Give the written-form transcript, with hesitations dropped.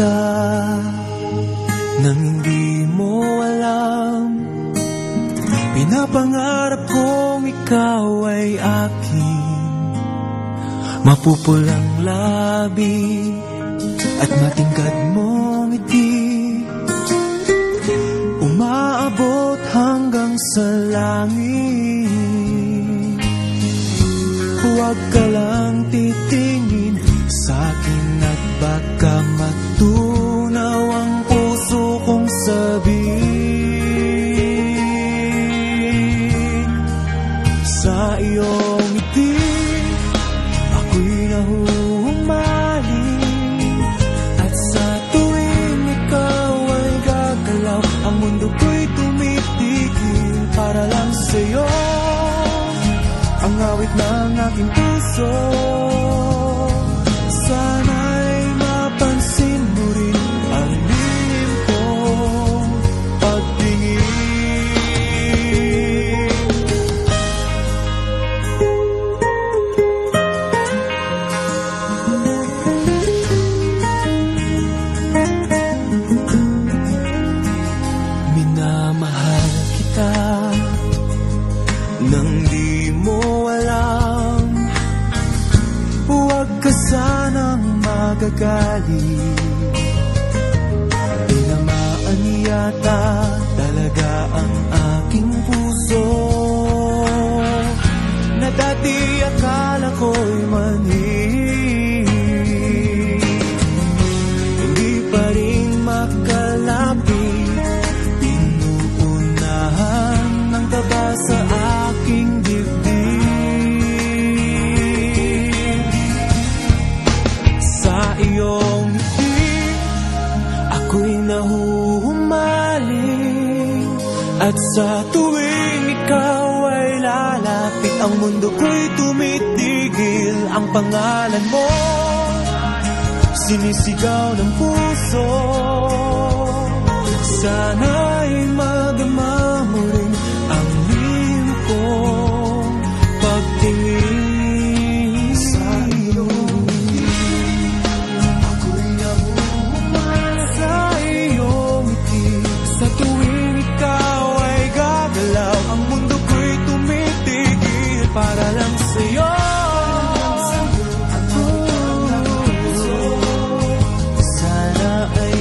kita nang hindi mo alam. Pinapangarap kong ikaw ay akin, mapupulang labi at matingkad mong ngiti, umaabot hanggang sa langit. Huwag ka lang titingin sa'kin at baka matunaw ang puso kong sabihin. Sa iyong ngiti ako'y nahuhumaling, at sa tuwing ikaw ay gagalaw, ang mundo ko'y tumitigil para lang sa'yo. Ang awit ng aking puso, sana'y mapansin mo rin ang lihim kong pagtingin. Minamahal kita nang di mo alam. Huwag ka sanang magagalit, tinamaan yata talaga ang aking puso, na dati akala ko'y manhid. Hindi pa rin makalapit, pinuunahan ng kaba sa aking dibdib. Sa iyong ngiti ako'y nahuhumaling, at sa tuwing ikaw ay lalapit, ang mundo ko'y tumitigil. Ang pangalan mo sinisigaw ng puso, sana'y magama mo rin ang lihim kong pagtingin. Sa iyong ngiti ako'y nahuhumaling, sa iyong ngiti sa tuwing ikaw ay gagalaw, ang mundo ko'y tumitigil para lang sa'yo. Sana ay